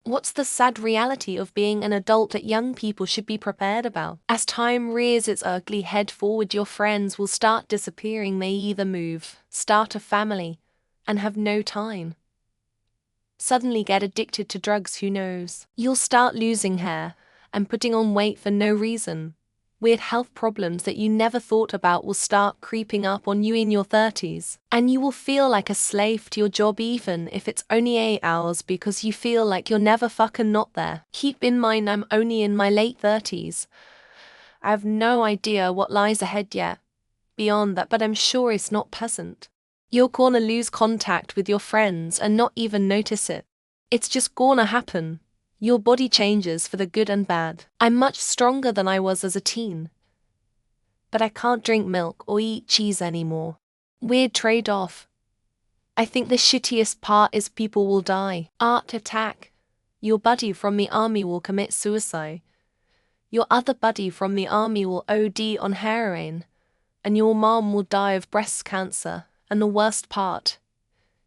What's the sad reality of being an adult that young people should be prepared about? As time rears its ugly head forward, your friends will start disappearing. They either move, start a family, and have no time. Suddenly get addicted to drugs, who knows? You'll start losing hair and putting on weight for no reason. Weird health problems that you never thought about will start creeping up on you in your 30s. And you will feel like a slave to your job even if it's only 8 hours because you feel like you're never fucking not there. Keep in mind I'm only in my late 30s. I have no idea what lies ahead yet. Beyond that, but I'm sure it's not pleasant. You're gonna lose contact with your friends and not even notice it. It's just gonna happen. Your body changes for the good and bad. I'm much stronger than I was as a teen. But I can't drink milk or eat cheese anymore. Weird trade-off. I think the shittiest part is people will die. Heart attack. Your buddy from the army will commit suicide. Your other buddy from the army will OD on heroin. And your mom will die of breast cancer. And the worst part,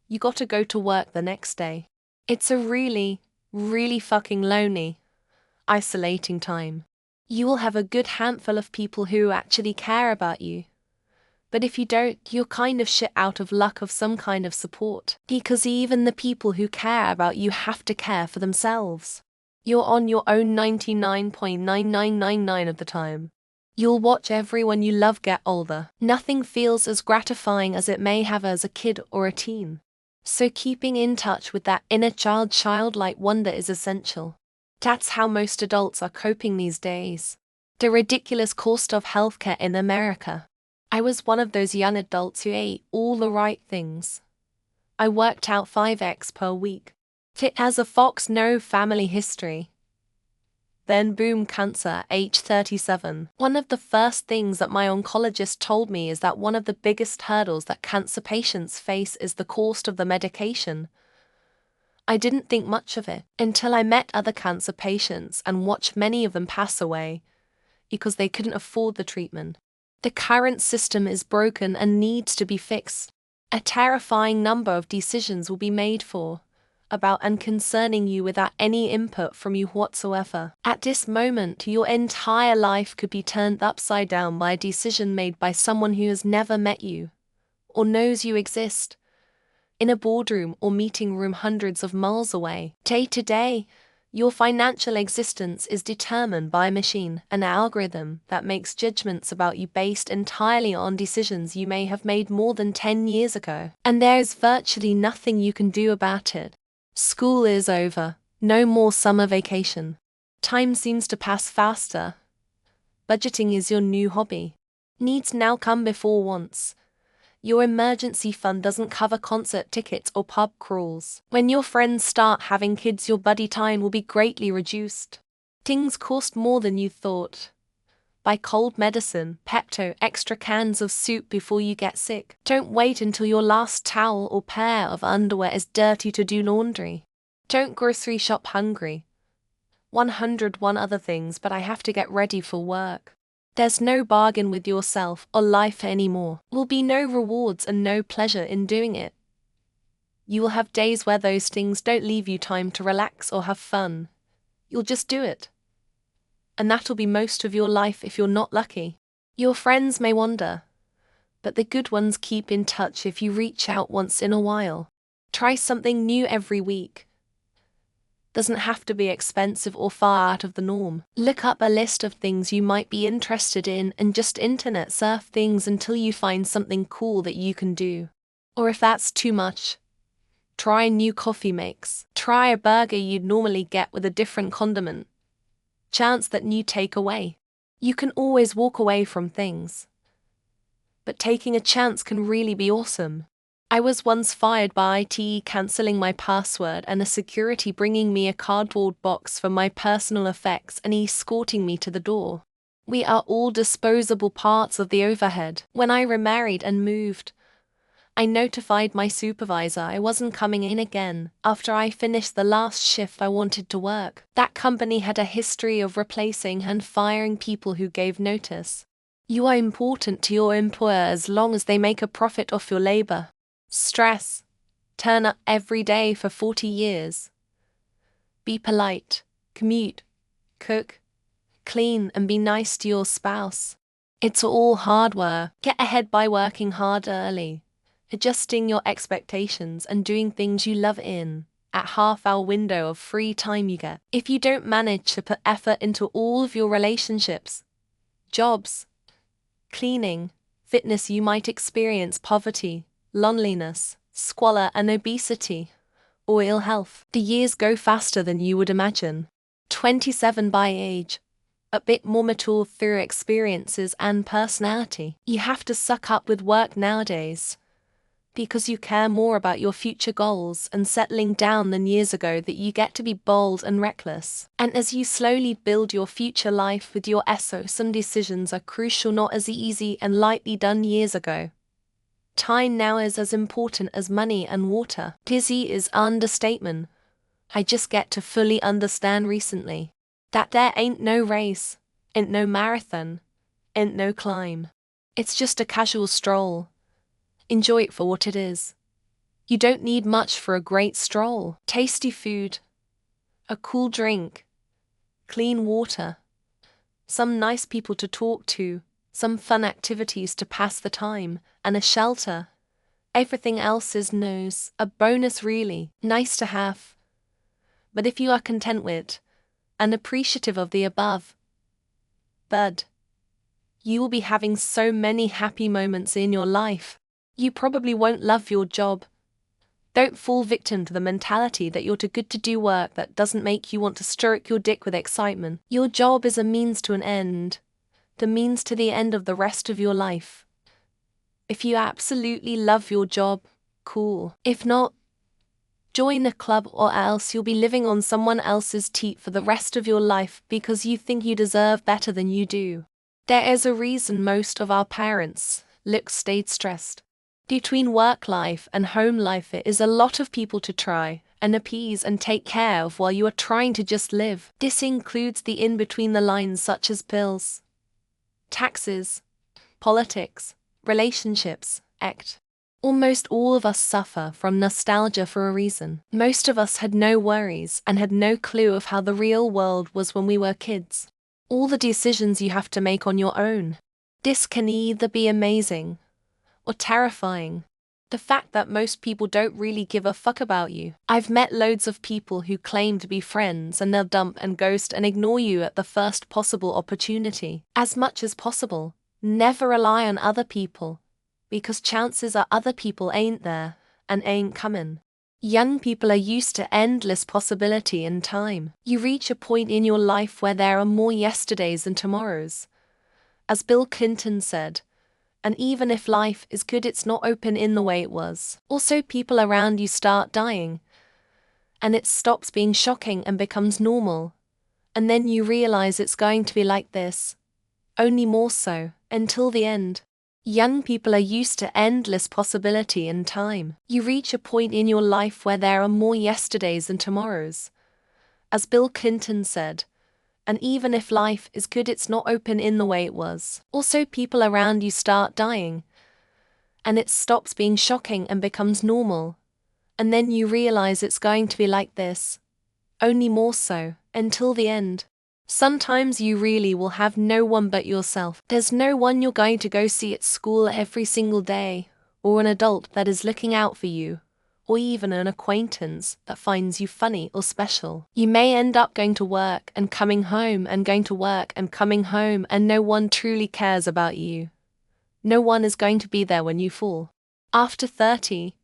you gotta go to work the next day. It's a really fucking lonely, isolating time. You will have a good handful of people who actually care about you. But if you don't, you're kind of shit out of luck of some kind of support. Because even the people who care about you have to care for themselves. You're on your own 99.9999 of the time. You'll watch everyone you love get older. Nothing feels as gratifying as it may have as a kid or a teen. So keeping in touch with that inner childlike wonder is essential. That's how most adults are coping these days. The ridiculous cost of healthcare in America. I was one of those young adults who ate all the right things. I worked out 5x per week. Fit as a fox, no family history. Then boom, cancer, age 37. One of the first things that my oncologist told me is that one of the biggest hurdles that cancer patients face is the cost of the medication. I didn't think much of it until I met other cancer patients and watched many of them pass away because they couldn't afford the treatment. The current system is broken and needs to be fixed. A terrifying number of decisions will be made about and concerning you without any input from you whatsoever. At this moment, your entire life could be turned upside down by a decision made by someone who has never met you, or knows you exist, in a boardroom or meeting room hundreds of miles away. Day to day, your financial existence is determined by a machine, an algorithm that makes judgments about you based entirely on decisions you may have made more than 10 years ago. And there is virtually nothing you can do about it. School is over. No more summer vacation. Time seems to pass faster. Budgeting is your new hobby. Needs now come before wants. Your emergency fund doesn't cover concert tickets or pub crawls. When your friends start having kids, your buddy time will be greatly reduced. Things cost more than you thought. Buy cold medicine, Pepto, extra cans of soup before you get sick. Don't wait until your last towel or pair of underwear is dirty to do laundry. Don't grocery shop hungry. 101 other things, but I have to get ready for work. There's no bargain with yourself or life anymore. Will be no rewards and no pleasure in doing it. You will have days where those things don't leave you time to relax or have fun. You'll just do it. And that'll be most of your life if you're not lucky. Your friends may wander, but the good ones keep in touch if you reach out once in a while. Try something new every week. Doesn't have to be expensive or far out of the norm. Look up a list of things you might be interested in and just internet surf things until you find something cool that you can do. Or if that's too much, try new coffee makes. Try a burger you'd normally get with a different condiment. Chance that new takeaway. You can always walk away from things. But taking a chance can really be awesome. I was once fired by IT cancelling my password and a security bringing me a cardboard box for my personal effects and escorting me to the door. We are all disposable parts of the overhead. When I remarried and moved, I notified my supervisor I wasn't coming in again after I finished the last shift I wanted to work. That company had a history of replacing and firing people who gave notice. You are important to your employer as long as they make a profit off your labor. Stress. Turn up every day for 40 years. Be polite, commute, cook, clean, and be nice to your spouse. It's all hard work. Get ahead by working hard early, adjusting your expectations, and doing things you love in at half-hour window of free time you get. If you don't manage to put effort into all of your relationships, jobs, cleaning, fitness, you might experience poverty, loneliness, squalor, and obesity, or ill health. The years go faster than you would imagine. 27 by age, a bit more mature through experiences and personality. You have to suck up with work nowadays, because you care more about your future goals and settling down than years ago, that you get to be bold and reckless. And as you slowly build your future life with your SO, some decisions are crucial, not as easy and lightly done years ago. Time now is as important as money and water. Dizzy is understatement. I just get to fully understand recently that there ain't no race, ain't no marathon, ain't no climb. It's just a casual stroll. Enjoy it for what it is. You don't need much for a great stroll. Tasty food, a cool drink, clean water, some nice people to talk to, some fun activities to pass the time, and a shelter. Everything else is a bonus really, nice to have. But if you are content with and appreciative of the above, bud, you will be having so many happy moments in your life. You probably won't love your job. Don't fall victim to the mentality that you're too good to do work that doesn't make you want to stroke your dick with excitement. Your job is a means to an end, the means to the end of the rest of your life. If you absolutely love your job, cool. If not, join a club, or else you'll be living on someone else's teat for the rest of your life because you think you deserve better than you do. There is a reason most of our parents stayed stressed. Between work life and home life, it is a lot of people to try and appease and take care of while you are trying to just live. This includes the in-between the lines such as bills, taxes, politics, relationships, act. Almost all of us suffer from nostalgia for a reason. Most of us had no worries and had no clue of how the real world was when we were kids. All the decisions you have to make on your own. This can either be amazing or terrifying. The fact that most people don't really give a fuck about you. I've met loads of people who claim to be friends and they'll dump and ghost and ignore you at the first possible opportunity. As much as possible, never rely on other people, because chances are other people ain't there and ain't coming. Young people are used to endless possibility and time. You reach a point in your life where there are more yesterdays than tomorrows. As Bill Clinton said, and even if life is good, it's not open in the way it was. Also, people around you start dying, and it stops being shocking and becomes normal. And then you realize it's going to be like this, only more so, until the end. Young people are used to endless possibility and time. You reach a point in your life where there are more yesterdays than tomorrows. As Bill Clinton said, and even if life is good, it's not open in the way it was. Also, people around you start dying, and it stops being shocking and becomes normal. And then you realize it's going to be like this, only more so, until the end. Sometimes you really will have no one but yourself. There's no one you're going to go see at school every single day, or an adult that is looking out for you, or even an acquaintance that finds you funny or special. You may end up going to work and coming home and going to work and coming home, and no one truly cares about you. No one is going to be there when you fall. After 30,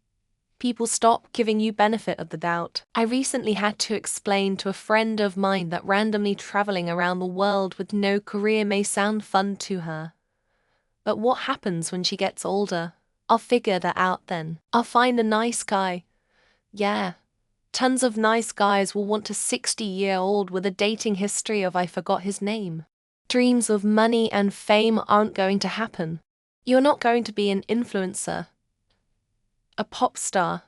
people stop giving you benefit of the doubt. I recently had to explain to a friend of mine that randomly traveling around the world with no career may sound fun to her. But what happens when she gets older? I'll figure that out then. I'll find a nice guy. Yeah. Tons of nice guys will want a 60-year-old with a dating history of I forgot his name. Dreams of money and fame aren't going to happen. You're not going to be an influencer, a pop star,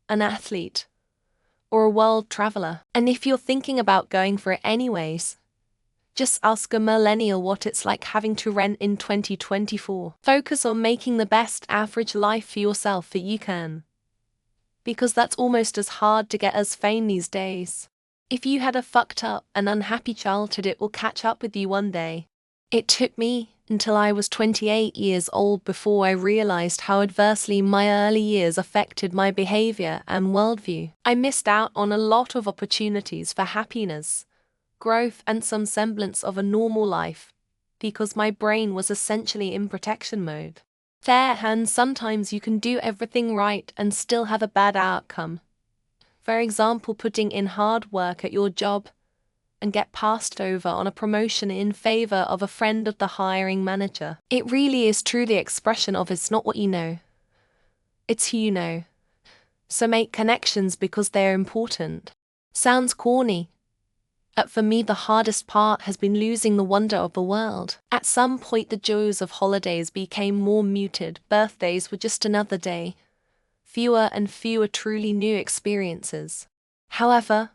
an athlete, or a world traveler. And if you're thinking about going for it anyways, just ask a millennial what it's like having to rent in 2024. Focus on making the best average life for yourself that you can, because that's almost as hard to get as fame these days. If you had a fucked up and unhappy childhood, it will catch up with you one day. It took me until I was 28 years old before I realized how adversely my early years affected my behavior and worldview. I missed out on a lot of opportunities for happiness, growth, and some semblance of a normal life because my brain was essentially in protection mode. And sometimes you can do everything right and still have a bad outcome. For example, putting in hard work at your job and get passed over on a promotion in favor of a friend of the hiring manager. It really is true the expression of "it's not what you know, it's who you know." So make connections because they're important. Sounds corny, but for me the hardest part has been losing the wonder of the world. At some point the joys of holidays became more muted, birthdays were just another day, fewer and fewer truly new experiences. However,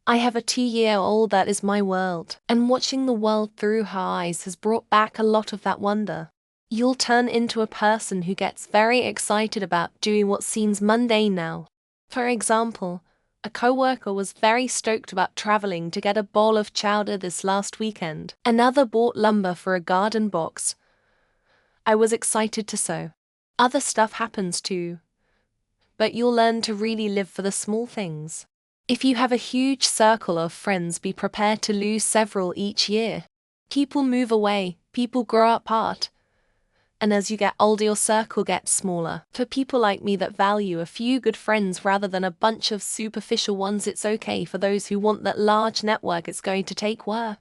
I have a 2-year-old that is my world, and watching the world through her eyes has brought back a lot of that wonder. You'll turn into a person who gets very excited about doing what seems mundane now. For example, a coworker was very stoked about traveling to get a bowl of chowder this last weekend. Another bought lumber for a garden box. I was excited to sew. Other stuff happens too, but you'll learn to really live for the small things. If you have a huge circle of friends, be prepared to lose several each year. People move away, people grow apart, and as you get older your circle gets smaller. For people like me that value a few good friends rather than a bunch of superficial ones, it's okay. For those who want that large network, it's going to take work.